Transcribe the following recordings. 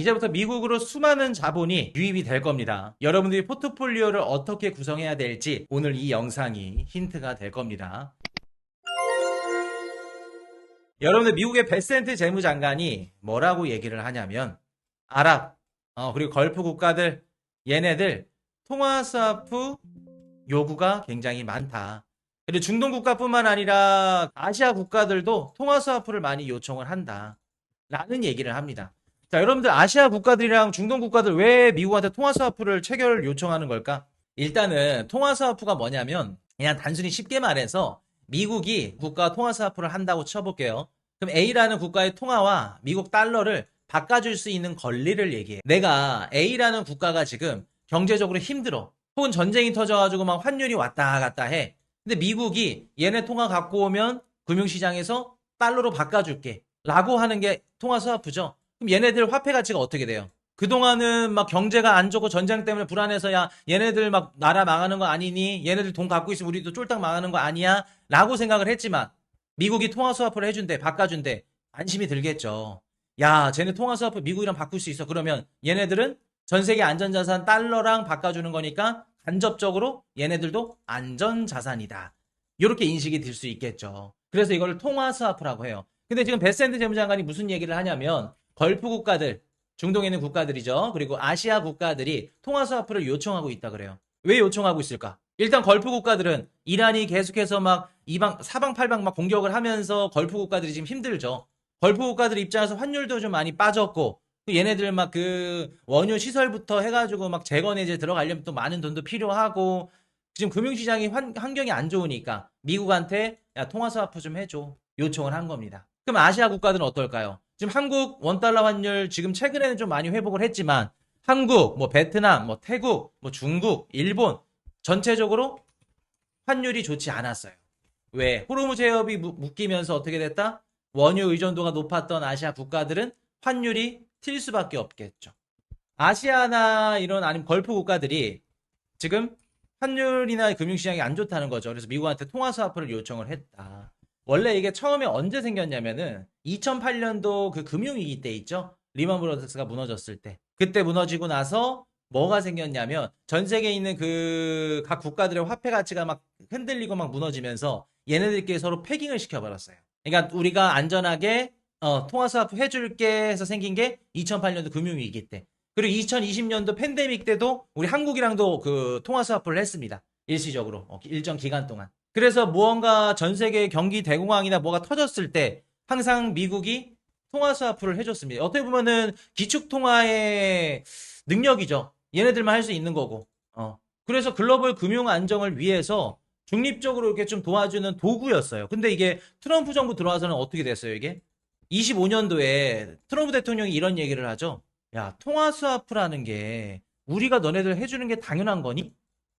이제부터 미국으로 수많은 자본이 유입이 될 겁니다. 여러분들이 포트폴리오를 어떻게 구성해야 될지 오늘 이 영상이 힌트가 될 겁니다. 여러분들 미국의 베센트 재무장관이 뭐라고 얘기를 하냐면 아랍 그리고 걸프 국가들 얘네들 통화스와프 요구가 굉장히 많다. 그리고 중동 국가뿐만 아니라 아시아 국가들도 통화스와프를 많이 요청을 한다. 라는 얘기를 합니다. 자, 여러분들 아시아 국가들이랑 중동 국가들 왜 미국한테 통화스와프를 체결 요청하는 걸까? 일단은 통화스와프가 뭐냐면 그냥 단순히 쉽게 말해서 미국이 국가 통화스와프를 한다고 쳐볼게요. 그럼 A라는 국가의 통화와 미국 달러를 바꿔줄 수 있는 권리를 얘기해. 내가 A라는 국가가 지금 경제적으로 힘들어. 혹은 전쟁이 터져가지고 막 환율이 왔다 갔다 해. 근데 미국이 얘네 통화 갖고 오면 금융시장에서 달러로 바꿔줄게. 라고 하는 게 통화스와프죠. 그럼 얘네들 화폐 가치가 어떻게 돼요? 그동안은 막 경제가 안 좋고 전쟁 때문에 불안해서 야 얘네들 막 나라 망하는 거 아니니? 얘네들 돈 갖고 있으면 우리도 쫄딱 망하는 거 아니야? 라고 생각을 했지만 미국이 통화스와프를 해준대 바꿔준대 안심이 들겠죠. 야 쟤네 통화스와프 미국이랑 바꿀 수 있어. 그러면 얘네들은 전 세계 안전자산 달러랑 바꿔주는 거니까 간접적으로 얘네들도 안전자산이다. 이렇게 인식이 들 수 있겠죠. 그래서 이걸 통화스와프라고 해요. 근데 지금 베센트 재무장관이 무슨 얘기를 하냐면 걸프 국가들, 중동에 있는 국가들이죠. 그리고 아시아 국가들이 통화스와프를 요청하고 있다 그래요. 왜 요청하고 있을까? 일단 걸프 국가들은 이란이 계속해서 막 이방 사방팔방 막 공격을 하면서 걸프 국가들이 지금 힘들죠. 걸프 국가들 입장에서 환율도 좀 많이 빠졌고 얘네들 막 그 원유 시설부터 해가지고 막 재건해제 들어가려면 또 많은 돈도 필요하고 지금 금융시장이 환경이 안 좋으니까 미국한테 야 통화스와프 좀 해줘 요청을 한 겁니다. 그럼 아시아 국가들은 어떨까요? 지금 한국 원달러 환율 지금 최근에는 좀 많이 회복을 했지만 한국, 뭐 베트남, 뭐 태국, 뭐 중국, 일본 전체적으로 환율이 좋지 않았어요. 왜? 호르무즈 해협이 묶이면서 어떻게 됐다? 원유 의존도가 높았던 아시아 국가들은 환율이 튈 수밖에 없겠죠. 아시아나 이런 아니면 걸프 국가들이 지금 환율이나 금융시장이 안 좋다는 거죠. 그래서 미국한테 통화스와프를 요청을 했다. 원래 이게 처음에 언제 생겼냐면은 2008년도 그 금융위기 때 있죠. 리먼 브러더스가 무너졌을 때. 그때 무너지고 나서 뭐가 생겼냐면 전 세계에 있는 그 각 국가들의 화폐 가치가 막 흔들리고 막 무너지면서 얘네들끼리 서로 패깅을 시켜버렸어요. 그러니까 우리가 안전하게 통화스와프 해줄게 해서 생긴 게 2008년도 금융위기 때. 그리고 2020년도 팬데믹 때도 우리 한국이랑도 그 통화스와프를 했습니다. 일시적으로 일정 기간 동안. 그래서 무언가 전 세계 경기 대공황이나 뭐가 터졌을 때 항상 미국이 통화스와프를 해줬습니다. 어떻게 보면은 기축통화의 능력이죠. 얘네들만 할 수 있는 거고. 그래서 글로벌 금융 안정을 위해서 중립적으로 이렇게 좀 도와주는 도구였어요. 근데 이게 트럼프 정부 들어와서는 어떻게 됐어요, 이게? 25년도에 트럼프 대통령이 이런 얘기를 하죠. 야, 통화스와프라는 게 우리가 너네들 해주는 게 당연한 거니?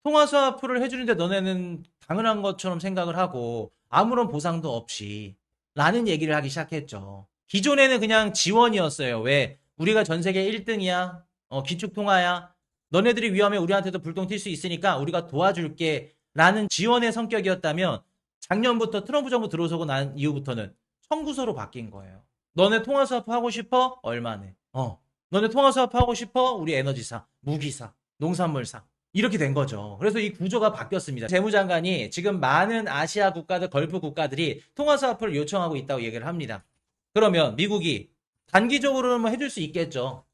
통화스와프를 해주는데 너네는 당연한 것처럼 생각을 하고 아무런 보상도 없이 라는 얘기를 하기 시작했죠. 기존에는 그냥 지원이었어요. 왜? 우리가 전 세계 1등이야. 기축통화야. 너네들이 위험해 우리한테도 불똥 튈 수 있으니까 우리가 도와줄게. 라는 지원의 성격이었다면 작년부터 트럼프 정부 들어서고 난 이후부터는 청구서로 바뀐 거예요. 너네 통화스와프 하고 싶어? 얼마네? 너네 통화스와프 하고 싶어? 우리 에너지사, 무기사, 농산물사. 이렇게 된 거죠. 그래서 이 구조가 바뀌었습니다. 재무장관이 지금 많은 아시아 국가들, 걸프 국가들이 통화스와프를 요청하고 있다고 얘기를 합니다. 그러면 미국이 단기적으로는 뭐 해줄 수 있겠죠.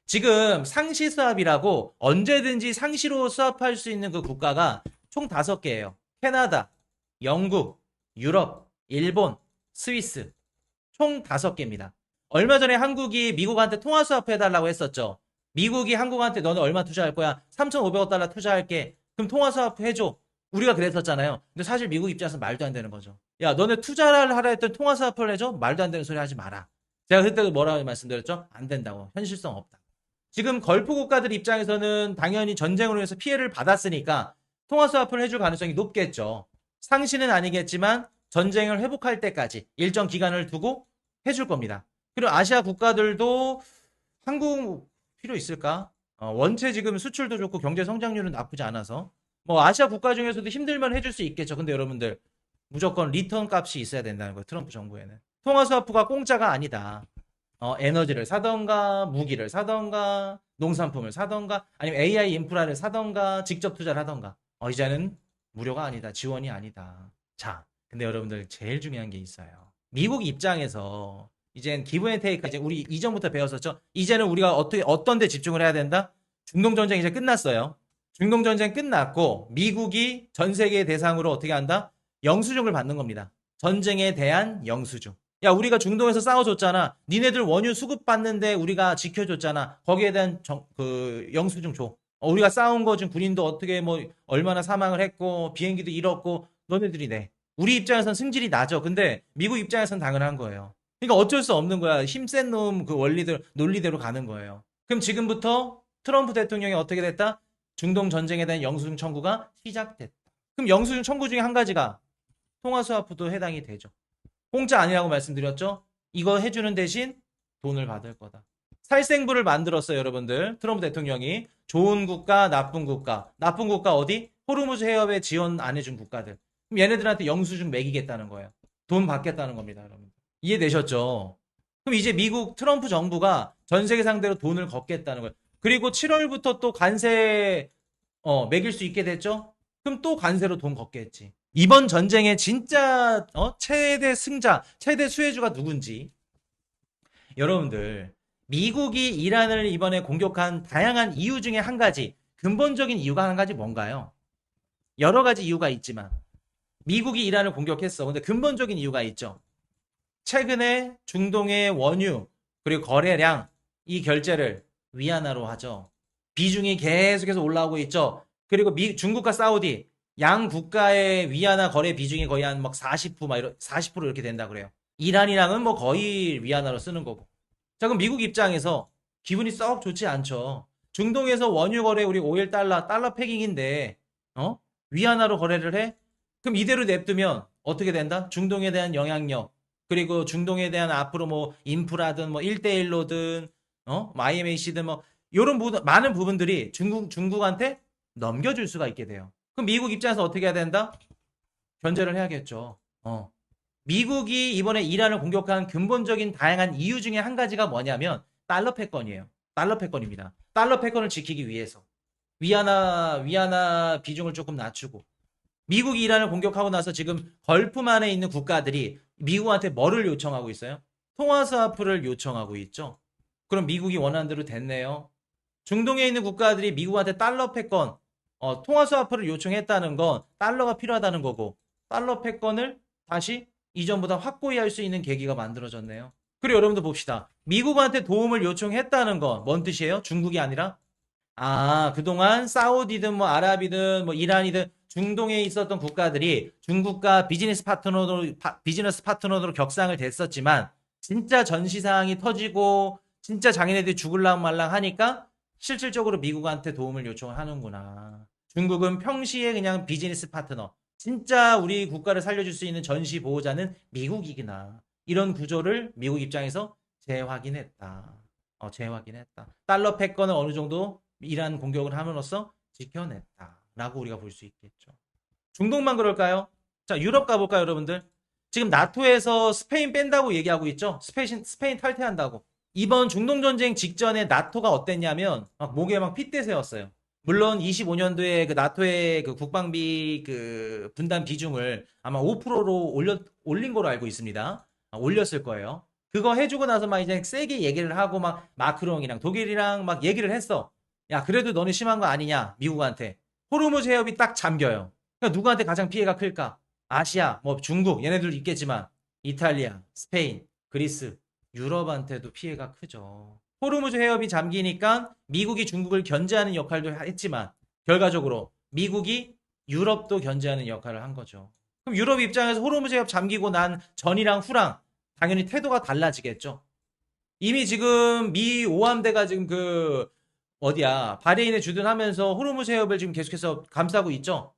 지금 상시 스왑이라고 언제든지 상시로 스왑할 수 있는 그 국가가 총 5개예요. 캐나다, 영국, 유럽, 일본, 스위스. 총 5개입니다. 얼마 전에 한국이 미국한테 통화스와프 해달라고 했었죠. 미국이 한국한테 너는 얼마 투자할 거야? 3,500억 달러 투자할게. 그럼 통화스와프 해줘. 우리가 그랬었잖아요. 근데 사실 미국 입장에서 말도 안 되는 거죠. 야, 너네 투자를 하라 했더니 통화스와프를 해줘? 말도 안 되는 소리 하지 마라. 제가 그때도 뭐라고 말씀드렸죠? 안 된다고. 현실성 없다. 지금 걸프 국가들 입장에서는 당연히 전쟁으로 해서 피해를 받았으니까 통화스와프를 해줄 가능성이 높겠죠. 상시는 아니겠지만 전쟁을 회복할 때까지 일정 기간을 두고 해줄 겁니다. 그리고 아시아 국가들도 한국 필요 있을까? 원체 지금 수출도 좋고 경제 성장률은 나쁘지 않아서 뭐 아시아 국가 중에서도 힘들면 해줄 수 있겠죠. 근데 여러분들 무조건 리턴 값이 있어야 된다는 거예요. 트럼프 정부에는. 통화스와프가 공짜가 아니다. 에너지를 사던가, 무기를 사던가, 농산품을 사던가, 아니면 AI 인프라를 사던가, 직접 투자를 하던가. 이제는 무료가 아니다. 지원이 아니다. 자, 근데 여러분들 제일 중요한 게 있어요. 미국 입장에서 이젠 기브 앤 테이크 이제 우리 이전부터 배웠었죠. 이제는 우리가 어떤 데 집중을 해야 된다? 중동 전쟁 이제 끝났어요. 중동 전쟁 끝났고 미국이 전 세계 대상으로 어떻게 한다? 영수증을 받는 겁니다. 전쟁에 대한 영수증. 야, 우리가 중동에서 싸워줬잖아. 니네들 원유 수급받는데 우리가 지켜줬잖아. 거기에 대한 영수증 줘. 우리가 싸운 거 지금 군인도 어떻게 뭐 얼마나 사망을 했고 비행기도 잃었고 너네들이 내. 우리 입장에선 승질이 나죠. 근데 미국 입장에선 당연한 거예요. 그러니까 어쩔 수 없는 거야. 힘센 놈 그 논리대로 가는 거예요. 그럼 지금부터 트럼프 대통령이 어떻게 됐다? 중동 전쟁에 대한 영수증 청구가 시작됐다. 그럼 영수증 청구 중에 한 가지가 통화스와프도 해당이 되죠. 공짜 아니라고 말씀드렸죠? 이거 해주는 대신 돈을 받을 거다. 살생부를 만들었어요, 여러분들. 트럼프 대통령이. 좋은 국가, 나쁜 국가. 나쁜 국가 어디? 호르무즈 해협에 지원 안 해준 국가들. 그럼 얘네들한테 영수증 매기겠다는 거예요. 돈 받겠다는 겁니다, 여러분. 이해되셨죠? 그럼 이제 미국 트럼프 정부가 전 세계 상대로 돈을 걷겠다는 거예요. 그리고 7월부터 또 관세 매길 수 있게 됐죠? 그럼 또 관세로 돈 걷겠지. 이번 전쟁의 진짜 최대 승자, 최대 수혜주가 누군지. 여러분들, 미국이 이란을 이번에 공격한 다양한 이유 중에 한 가지, 근본적인 이유가 한 가지 뭔가요? 여러 가지 이유가 있지만 미국이 이란을 공격했어. 근데 근본적인 이유가 있죠. 최근에 중동의 원유 그리고 거래량 이 결제를 위안화로 하죠. 비중이 계속해서 올라오고 있죠. 그리고 중국과 사우디 양 국가의 위안화 거래 비중이 거의 한 막 40% 이렇게 된다 그래요. 이란이랑은 뭐 거의 위안화로 쓰는 거고. 자, 그럼 미국 입장에서 기분이 썩 좋지 않죠. 중동에서 원유 거래 우리 5일 달러 패깅인데 위안화로 거래를 해? 그럼 이대로 냅두면 어떻게 된다? 중동에 대한 영향력 그리고 중동에 대한 앞으로 뭐 인프라든 뭐 1대1로든 IMAC든 뭐 이런 많은 부분들이 중국한테 넘겨줄 수가 있게 돼요. 그럼 미국 입장에서 어떻게 해야 된다? 견제를 해야겠죠. 미국이 이번에 이란을 공격한 근본적인 다양한 이유 중에 한 가지가 뭐냐면 달러 패권이에요. 달러 패권입니다. 달러 패권을 지키기 위해서 위안화 비중을 조금 낮추고 미국이 이란을 공격하고 나서 지금 걸프만에 있는 국가들이 미국한테 뭐를 요청하고 있어요? 통화스와프를 요청하고 있죠. 그럼 미국이 원하는 대로 됐네요. 중동에 있는 국가들이 미국한테 달러 패권, 통화스와프를 요청했다는 건 달러가 필요하다는 거고 달러 패권을 다시 이전보다 확고히 할 수 있는 계기가 만들어졌네요. 그리고 여러분들 봅시다. 미국한테 도움을 요청했다는 건 뭔 뜻이에요? 중국이 아니라? 그동안 사우디든 뭐 아랍이든 뭐 이란이든 중동에 있었던 국가들이 중국과 비즈니스 파트너로 격상을 됐었지만 진짜 전시 상황이 터지고 진짜 자기네들이 죽을랑 말랑 하니까 실질적으로 미국한테 도움을 요청을 하는구나. 중국은 평시에 그냥 비즈니스 파트너. 진짜 우리 국가를 살려줄 수 있는 전시 보호자는 미국이구나. 이런 구조를 미국 입장에서 재확인했다. 재확인했다. 달러 패권을 어느 정도 이란 공격을 함으로써 지켜냈다라고 우리가 볼 수 있겠죠. 중동만 그럴까요? 자, 유럽 가볼까요, 여러분들? 지금 나토에서 스페인 뺀다고 얘기하고 있죠. 스페인 탈퇴한다고. 이번 중동 전쟁 직전에 나토가 어땠냐면 목에 막 핏대 세웠어요. 물론 25년도에 그 나토의 그 국방비 그 분담 비중을 아마 5%로 올린 거로 알고 있습니다. 올렸을 거예요. 그거 해주고 나서 막 이제 세게 얘기를 하고 막 마크롱이랑 독일이랑 막 얘기를 했어. 야, 그래도 너는 심한 거 아니냐, 미국한테. 호르무즈 해협이 딱 잠겨요. 그러니까 누구한테 가장 피해가 클까? 아시아, 뭐 중국, 얘네들도 있겠지만 이탈리아, 스페인, 그리스, 유럽한테도 피해가 크죠. 호르무즈 해협이 잠기니까 미국이 중국을 견제하는 역할도 했지만 결과적으로 미국이 유럽도 견제하는 역할을 한 거죠. 그럼 유럽 입장에서 호르무즈 해협 잠기고 난 전이랑 후랑 당연히 태도가 달라지겠죠. 이미 지금 미 오함대가 지금 바레인에 주둔하면서 호르무즈 해협을 지금 계속해서 감싸고 있죠.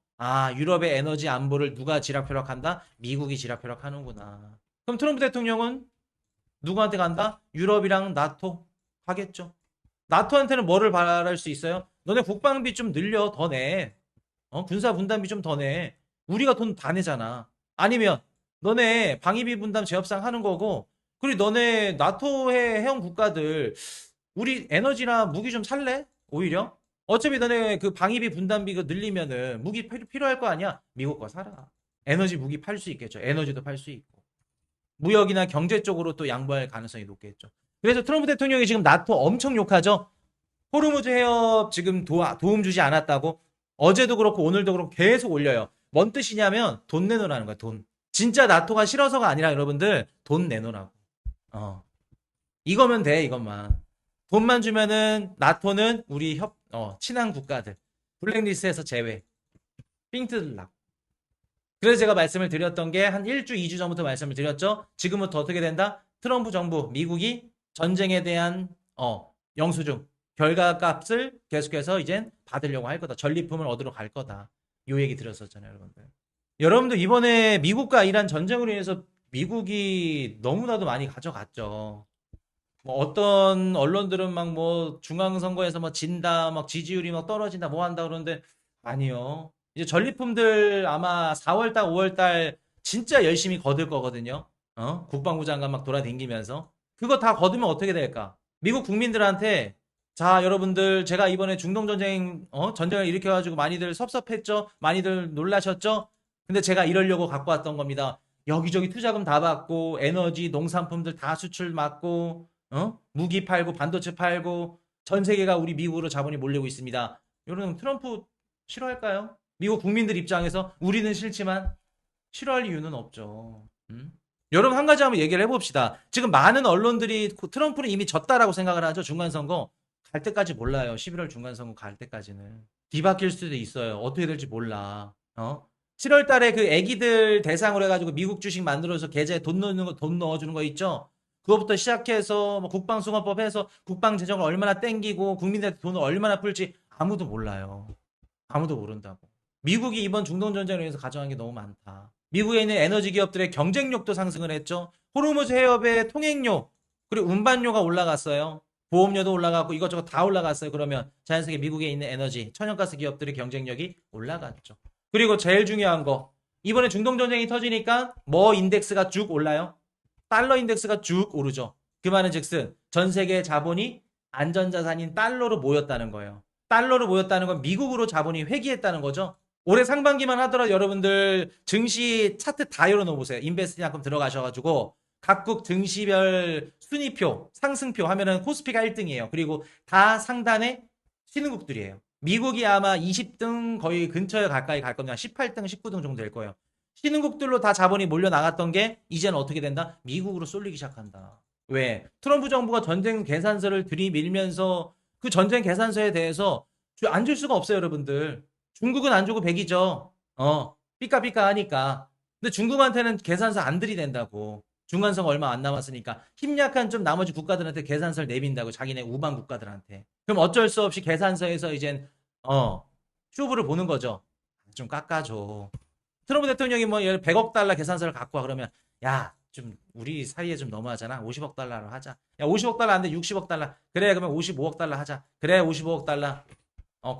유럽의 에너지 안보를 누가 지락펴락한다? 미국이 지락펴락하는구나. 그럼 트럼프 대통령은 누구한테 간다? 유럽이랑 나토 하겠죠. 나토한테는 뭐를 바랄 수 있어요? 너네 국방비 좀 늘려, 더 내. 군사 분담비 좀 더 내. 우리가 돈 다 내잖아. 아니면 너네 방위비 분담 재협상 하는 거고 그리고 너네 나토의 회원 국가들 우리 에너지나 무기 좀 살래? 오히려? 어차피 너네 그 방위비 분담비 그 늘리면은 무기 필요할 거 아니야? 미국 거 사라. 에너지 무기 팔 수 있겠죠. 에너지도 팔 수 있고. 무역이나 경제 쪽으로 또 양보할 가능성이 높겠죠. 그래서 트럼프 대통령이 지금 나토 엄청 욕하죠. 호르무즈 해협 지금 도움 주지 않았다고 어제도 그렇고 오늘도 그렇고 계속 올려요. 뭔 뜻이냐면 돈 내놓으라는 거야. 돈. 진짜 나토가 싫어서가 아니라 여러분들 돈 내놓으라고. 어. 이거면 돼. 이것만. 돈만 주면은 나토는 우리 친한 국가들 블랙리스트에서 제외. 삥 뜯으려고. 그래서 제가 말씀을 드렸던 게 한 1주, 2주 전부터 말씀을 드렸죠. 지금부터 어떻게 된다? 트럼프 정부, 미국이 전쟁에 대한 영수증, 결과값을 계속해서 이젠 받으려고 할 거다. 전리품을 얻으러 갈 거다. 요 얘기 드렸었잖아요, 여러분들. 여러분들 이번에 미국과 이란 전쟁으로 인해서 미국이 너무나도 많이 가져갔죠. 뭐 어떤 언론들은 막 뭐 중앙선거에서 뭐 진다, 막 지지율이 막 떨어진다, 뭐 한다 그러는데 아니요. 이제 전리품들 아마 4월달, 5월달 진짜 열심히 거둘 거거든요. 국방부 장관 막 돌아다니면서 그거 다 거두면 어떻게 될까? 미국 국민들한테 자 여러분들 제가 이번에 중동 전쟁 전쟁을 일으켜가지고 많이들 섭섭했죠, 많이들 놀라셨죠. 근데 제가 이러려고 갖고 왔던 겁니다. 여기저기 투자금 다 받고 에너지 농산품들 다 수출 막고 무기 팔고 반도체 팔고 전 세계가 우리 미국으로 자본이 몰리고 있습니다. 여러분 트럼프 싫어할까요? 미국 국민들 입장에서 우리는 싫지만 싫어할 이유는 없죠. 여러분 한 가지 한번 얘기를 해봅시다. 지금 많은 언론들이 트럼프는 이미 졌다라고 생각을 하죠. 중간선거 갈 때까지 몰라요. 11월 중간선거 갈 때까지는 뒤바뀔 수도 있어요. 어떻게 될지 몰라. 7월 달에 그 애기들 대상으로 해가지고 미국 주식 만들어서 계좌에 돈 넣어주는 거 있죠? 그거부터 시작해서 뭐 국방수급법 해서 국방 재정을 얼마나 땡기고 국민들한테 돈을 얼마나 풀지 아무도 몰라요. 아무도 모른다고. 미국이 이번 중동 전쟁을 위해서 가져간 게 너무 많다. 미국에 있는 에너지 기업들의 경쟁력도 상승을 했죠. 호르무즈 해협의 통행료 그리고 운반료가 올라갔어요. 보험료도 올라갔고 이것저것 다 올라갔어요. 그러면 자연스럽게 미국에 있는 에너지 천연가스 기업들의 경쟁력이 올라갔죠. 그리고 제일 중요한 거 이번에 중동 전쟁이 터지니까 뭐 인덱스가 쭉 올라요. 달러 인덱스가 쭉 오르죠. 그 말은 즉슨 전 세계 자본이 안전자산인 달러로 모였다는 거예요. 달러로 모였다는 건 미국으로 자본이 회귀했다는 거죠. 올해 상반기만 하더라도 여러분들 증시 차트 다 열어놓으세요. 인베스트만큼 들어가셔가지고 각국 증시별 순위표, 상승표 하면은 코스피가 1등이에요. 그리고 다 상단에 신흥국들이에요. 미국이 아마 20등 거의 근처에 가까이 갈 겁니다. 18등, 19등 정도 될 거예요. 신흥국들로 다 자본이 몰려 나갔던 게 이제는 어떻게 된다? 미국으로 쏠리기 시작한다. 왜? 트럼프 정부가 전쟁 계산서를 들이밀면서 그 전쟁 계산서에 대해서 안 줄 수가 없어요, 여러분들. 중국은 안 주고 백이죠. 삐까삐까 하니까. 근데 중국한테는 계산서 안 들이댄다고. 중간선거 얼마 안 남았으니까 힘 약한 좀 나머지 국가들한테 계산서를 내민다고 자기네 우방 국가들한테. 그럼 어쩔 수 없이 계산서에서 이젠 쇼부를 보는 거죠. 좀 깎아줘. 트럼프 대통령이 뭐 100억 달러 계산서를 갖고 와 그러면 야 좀 우리 사이에 좀 너무하잖아. 50억 달러로 하자. 야 50억 달러 안 돼. 60억 달러. 그래 그러면 55억 달러 하자. 그래 55억 달러.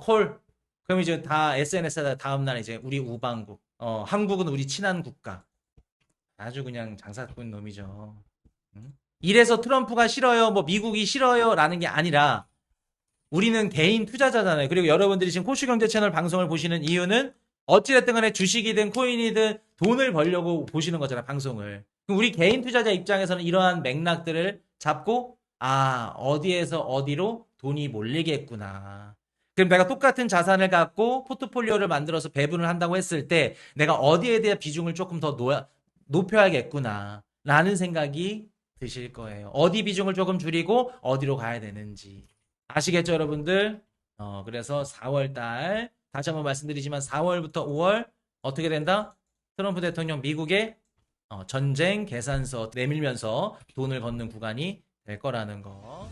콜. 그럼 이제 다 SNS에다 다음날 이제 우리 우방국. 한국은 우리 친한 국가. 아주 그냥 장사꾼 놈이죠. 응? 이래서 트럼프가 싫어요. 뭐 미국이 싫어요. 라는 게 아니라 우리는 개인 투자자잖아요. 그리고 여러분들이 지금 코슈경제 채널 방송을 보시는 이유는 어찌됐든 간에 주식이든 코인이든 돈을 벌려고 보시는 거잖아, 방송을. 그럼 우리 개인 투자자 입장에서는 이러한 맥락들을 잡고 어디에서 어디로 돈이 몰리겠구나. 그럼 내가 똑같은 자산을 갖고 포트폴리오를 만들어서 배분을 한다고 했을 때 내가 어디에 대한 비중을 조금 더 높여야겠구나 라는 생각이 드실 거예요. 어디 비중을 조금 줄이고 어디로 가야 되는지 아시겠죠, 여러분들? 그래서 4월달 다시 한번 말씀드리지만 4월부터 5월 어떻게 된다? 트럼프 대통령 미국의 전쟁 계산서 내밀면서 돈을 걷는 구간이 될 거라는 거.